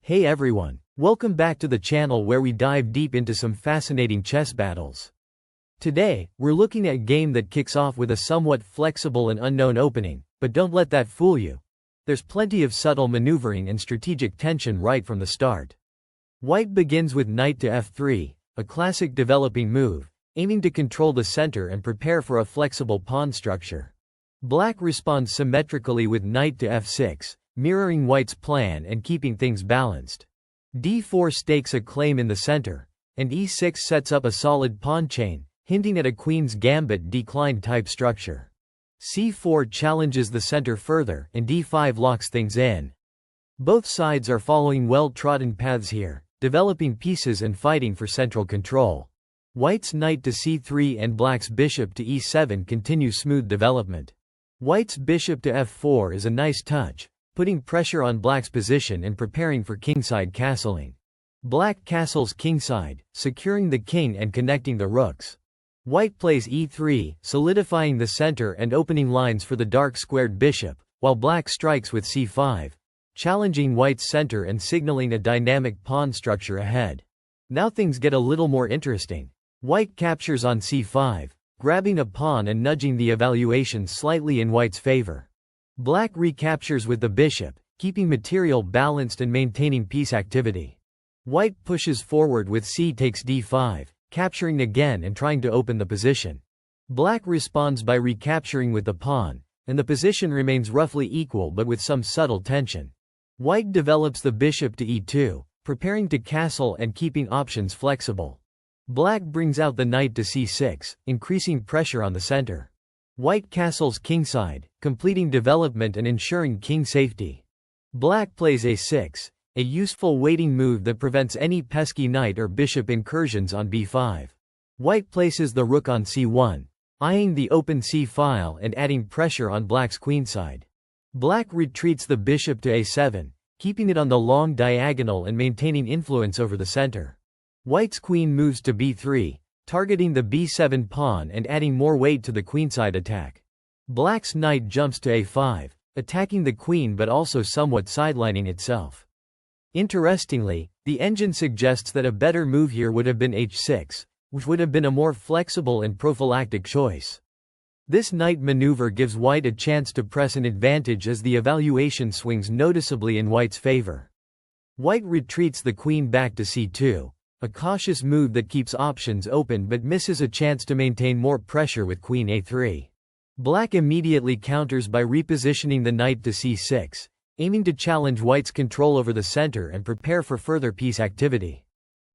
Hey everyone, welcome back to the channel where we dive deep into some fascinating chess battles. Today, we're looking at a game that kicks off with a somewhat flexible and unknown opening, but don't let that fool you. There's plenty of subtle maneuvering and strategic tension right from the start. White begins with knight to f3, a classic developing move, aiming to control the center and prepare for a flexible pawn structure. Black responds symmetrically with knight to f6, mirroring White's plan and keeping things balanced. d4 stakes a claim in the center, and e6 sets up a solid pawn chain, hinting at a queen's gambit decline type structure. c4 challenges the center further, and d5 locks things in. Both sides are following well-trodden paths here, developing pieces and fighting for central control. White's knight to c3 and Black's bishop to e7 continue smooth development. White's bishop to f4 is a nice touch, putting pressure on Black's position and preparing for kingside castling. Black castles kingside, securing the king and connecting the rooks. White plays e3, solidifying the center and opening lines for the dark squared bishop, while Black strikes with c5, challenging White's center and signaling a dynamic pawn structure ahead. Now things get a little more interesting. White captures on c5, grabbing a pawn and nudging the evaluation slightly in White's favor. Black recaptures with the bishop, keeping material balanced and maintaining piece activity. White pushes forward with c takes d5, capturing again and trying to open the position. Black responds by recapturing with the pawn, and the position remains roughly equal but with some subtle tension. White develops the bishop to e2, preparing to castle and keeping options flexible. Black brings out the knight to c6, increasing pressure on the center. White castles kingside, completing development and ensuring king safety. Black plays a6, a useful waiting move that prevents any pesky knight or bishop incursions on b5. White places the rook on c1, eyeing the open c-file and adding pressure on Black's queenside. Black retreats the bishop to a7, keeping it on the long diagonal and maintaining influence over the center. White's queen moves to b3, targeting the b7 pawn and adding more weight to the queenside attack. Black's knight jumps to a5, attacking the queen but also somewhat sidelining itself. Interestingly, the engine suggests that a better move here would have been h6, which would have been a more flexible and prophylactic choice. This knight maneuver gives White a chance to press an advantage as the evaluation swings noticeably in White's favor. White retreats the queen back to c2, a cautious move that keeps options open but misses a chance to maintain more pressure with queen a3. Black immediately counters by repositioning the knight to c6, aiming to challenge White's control over the center and prepare for further piece activity.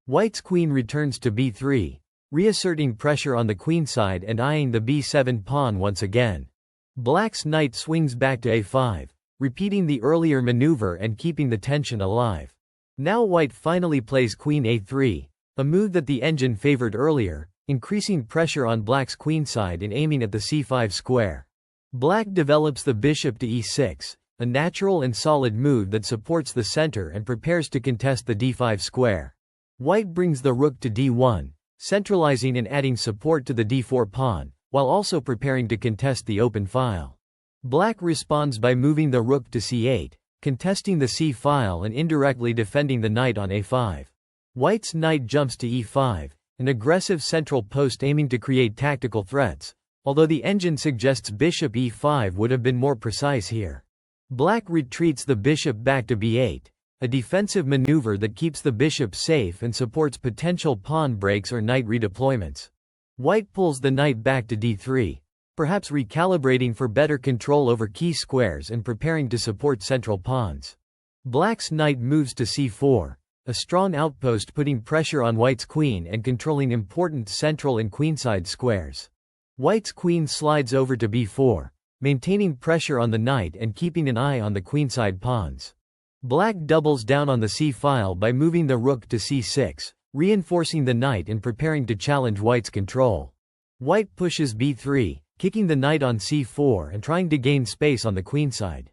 White's queen returns to b3, reasserting pressure on the queenside and eyeing the b7 pawn once again. Black's knight swings back to a5, repeating the earlier maneuver and keeping the tension alive. Now White finally plays queen a3, a move that the engine favored earlier, increasing pressure on Black's queenside and aiming at the c5 square. Black develops the bishop to e6, a natural and solid move that supports the center and prepares to contest the d5 square. White brings the rook to d1, centralizing and adding support to the d4 pawn, while also preparing to contest the open file. Black responds by moving the rook to c8, contesting the c-file and indirectly defending the knight on a5. White's knight jumps to e5, an aggressive central post aiming to create tactical threats, although the engine suggests bishop e5 would have been more precise here. Black retreats the bishop back to b8, a defensive maneuver that keeps the bishop safe and supports potential pawn breaks or knight redeployments. White pulls the knight back to d3, perhaps recalibrating for better control over key squares and preparing to support central pawns. Black's knight moves to c4, a strong outpost putting pressure on White's queen and controlling important central and queenside squares. White's queen slides over to b4, maintaining pressure on the knight and keeping an eye on the queenside pawns. Black doubles down on the c-file by moving the rook to c6, reinforcing the knight and preparing to challenge White's control. White pushes b3, kicking the knight on c4 and trying to gain space on the queenside.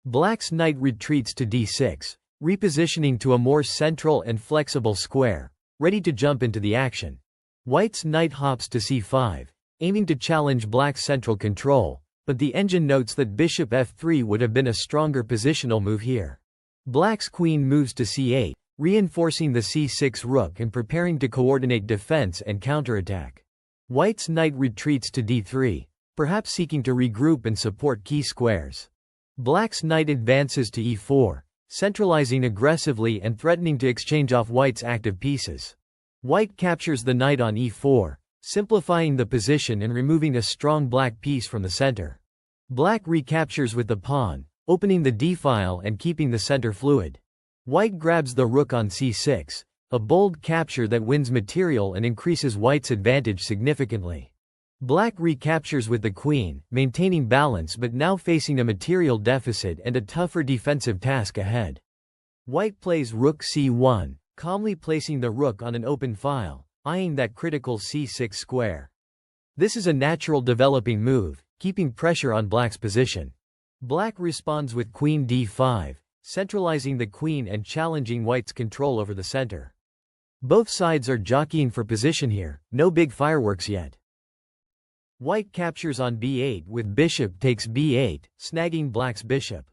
Black's knight retreats to d6, repositioning to a more central and flexible square, ready to jump into the action. White's knight hops to c5, aiming to challenge Black's central control, but the engine notes that bishop f3 would have been a stronger positional move here. Black's queen moves to c8, reinforcing the c6 rook and preparing to coordinate defense and counterattack. White's knight retreats to d3, perhaps seeking to regroup and support key squares. Black's knight advances to e4, centralizing aggressively and threatening to exchange off White's active pieces. White captures the knight on e4, simplifying the position and removing a strong black piece from the center. Black recaptures with the pawn, opening the d-file and keeping the center fluid. White grabs the rook on c6, a bold capture that wins material and increases White's advantage significantly. Black recaptures with the queen, maintaining balance but now facing a material deficit and a tougher defensive task ahead. White plays rook c1, calmly placing the rook on an open file, eyeing that critical c6 square. This is a natural developing move, keeping pressure on Black's position. Black responds with queen d5, centralizing the queen and challenging White's control over the center. Both sides are jockeying for position here, no big fireworks yet. White captures on b8 with bishop takes b8, snagging Black's bishop.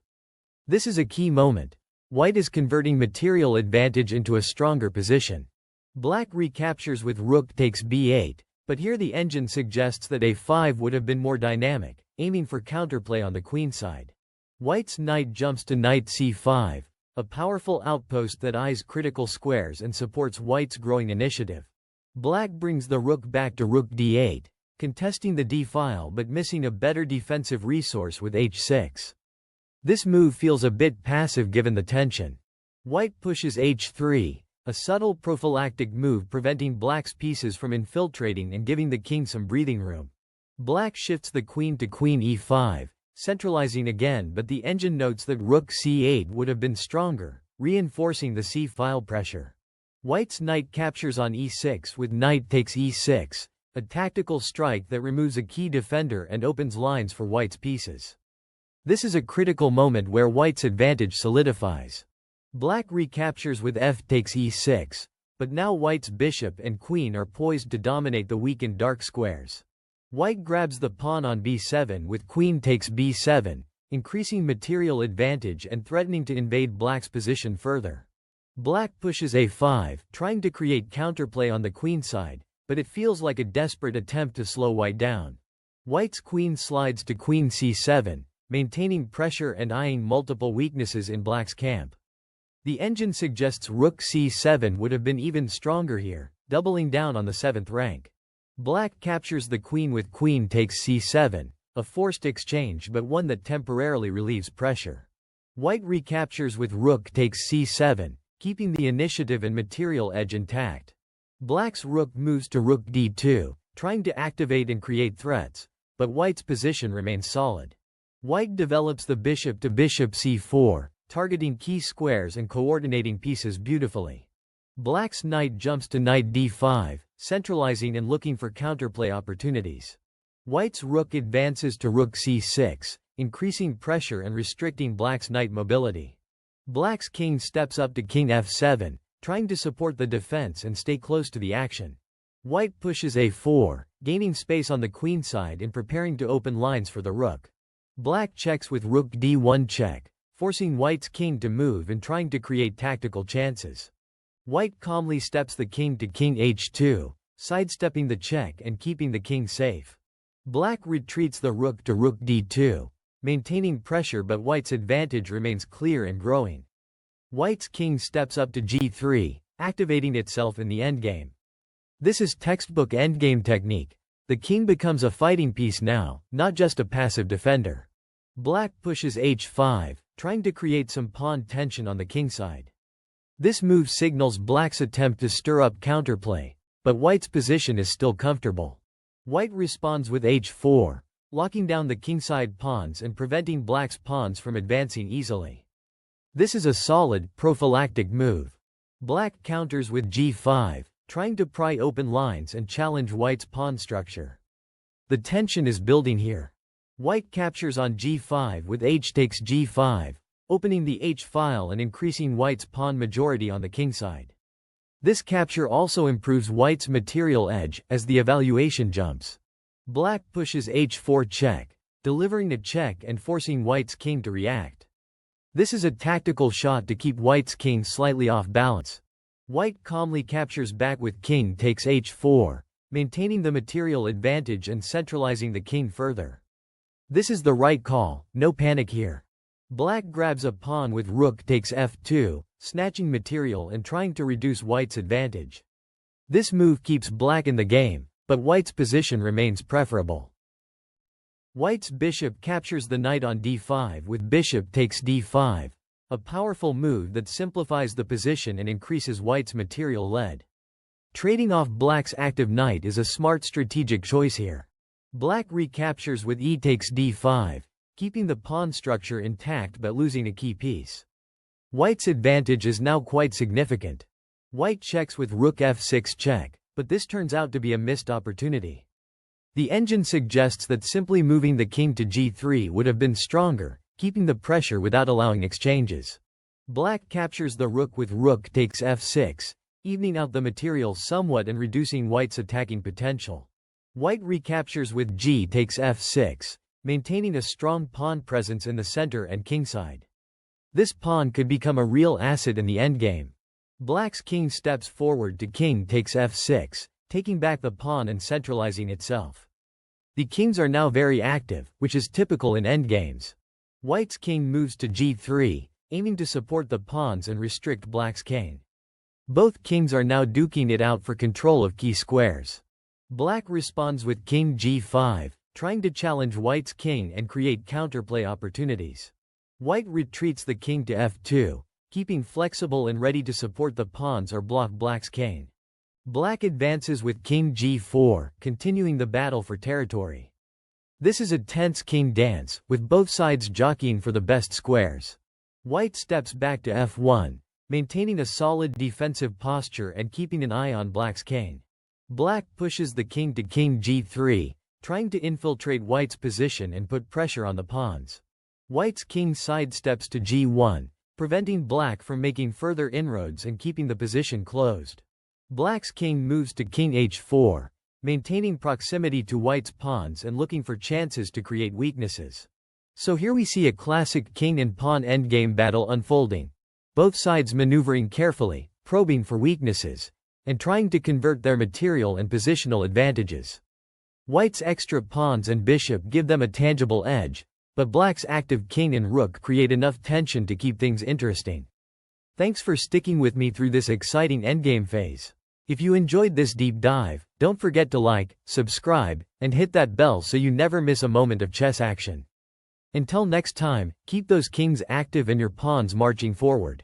This is a key moment. White is converting material advantage into a stronger position. Black recaptures with rook takes b8, but here the engine suggests that a5 would have been more dynamic, aiming for counterplay on the queen side. White's knight jumps to knight c5, a powerful outpost that eyes critical squares and supports White's growing initiative. Black brings the rook back to rook d8, contesting the d-file but missing a better defensive resource with h6. This move feels a bit passive given the tension. White pushes h3, a subtle prophylactic move preventing Black's pieces from infiltrating and giving the king some breathing room. Black shifts the queen to queen e5, centralizing again, but the engine notes that rook c8 would have been stronger, reinforcing the c-file pressure. White's knight captures on e6 with knight takes e6, a tactical strike that removes a key defender and opens lines for White's pieces. This is a critical moment where White's advantage solidifies. Black recaptures with f takes e6, but now White's bishop and queen are poised to dominate the weakened dark squares. White grabs the pawn on b7 with queen takes b7, increasing material advantage and threatening to invade Black's position further. Black pushes a5, trying to create counterplay on the queen side, but it feels like a desperate attempt to slow White down. White's queen slides to queen c7, maintaining pressure and eyeing multiple weaknesses in Black's camp. The engine suggests rook c7 would have been even stronger here, doubling down on the 7th rank. Black captures the queen with queen takes c7, a forced exchange but one that temporarily relieves pressure. White recaptures with rook takes c7, keeping the initiative and material edge intact. Black's rook moves to rook d2, trying to activate and create threats, but White's position remains solid. White develops the bishop to bishop c4, targeting key squares and coordinating pieces beautifully. Black's knight jumps to knight d5, centralizing and looking for counterplay opportunities. White's rook advances to rook c6, increasing pressure and restricting Black's knight mobility. Black's king steps up to king f7, trying to support the defense and stay close to the action. White pushes a4, gaining space on the queen side and preparing to open lines for the rook. Black checks with rook d1 check, forcing White's king to move and trying to create tactical chances. White calmly steps the king to king h2, sidestepping the check and keeping the king safe. Black retreats the rook to rook d2, maintaining pressure, but White's advantage remains clear and growing. White's king steps up to g3, activating itself in the endgame. This is textbook endgame technique. The king becomes a fighting piece now, not just a passive defender. Black pushes h5, trying to create some pawn tension on the king side. This move signals Black's attempt to stir up counterplay, but White's position is still comfortable. White responds with h4, locking down the kingside pawns and preventing Black's pawns from advancing easily. This is a solid, prophylactic move. Black counters with g5, trying to pry open lines and challenge White's pawn structure. The tension is building here. White captures on g5 with h takes g5, opening the h-file and increasing White's pawn majority on the kingside. This capture also improves White's material edge as the evaluation jumps. Black pushes h4 check, delivering a check and forcing White's king to react. This is a tactical shot to keep white's king slightly off balance. White calmly captures back with king takes h4, maintaining the material advantage and centralizing the king further. This is the right call, no panic here. Black grabs a pawn with rook takes f2, snatching material and trying to reduce white's advantage. This move keeps black in the game, but white's position remains preferable. White's bishop captures the knight on d5 with bishop takes d5, a powerful move that simplifies the position and increases white's material lead. Trading off black's active knight is a smart strategic choice here. Black recaptures with e takes d5, keeping the pawn structure intact but losing a key piece. White's advantage is now quite significant. White checks with rook f6 check, but this turns out to be a missed opportunity. The engine suggests that simply moving the king to g3 would have been stronger, keeping the pressure without allowing exchanges. Black captures the rook with rook takes f6, evening out the material somewhat and reducing white's attacking potential. White recaptures with g takes f6, maintaining a strong pawn presence in the center and kingside. This pawn could become a real asset in the endgame. Black's king steps forward to king takes f6, taking back the pawn and centralizing itself. The kings are now very active, which is typical in endgames. White's king moves to g3, aiming to support the pawns and restrict black's king. Both kings are now duking it out for control of key squares. Black responds with king g5, trying to challenge white's king and create counterplay opportunities. White retreats the king to f2, keeping flexible and ready to support the pawns or block black's king. Black advances with king g4, continuing the battle for territory. This is a tense king dance, with both sides jockeying for the best squares. White steps back to f1, maintaining a solid defensive posture and keeping an eye on black's king. Black pushes the king to king g3, trying to infiltrate white's position and put pressure on the pawns. White's king sidesteps to g1, preventing black from making further inroads and keeping the position closed. Black's king moves to king h4, maintaining proximity to white's pawns and looking for chances to create weaknesses. So here we see a classic king and pawn endgame battle unfolding. Both sides maneuvering carefully, probing for weaknesses, and trying to convert their material and positional advantages. White's extra pawns and bishop give them a tangible edge, but black's active king and rook create enough tension to keep things interesting. Thanks for sticking with me through this exciting endgame phase. If you enjoyed this deep dive, don't forget to like, subscribe, and hit that bell so you never miss a moment of chess action. Until next time, keep those kings active and your pawns marching forward.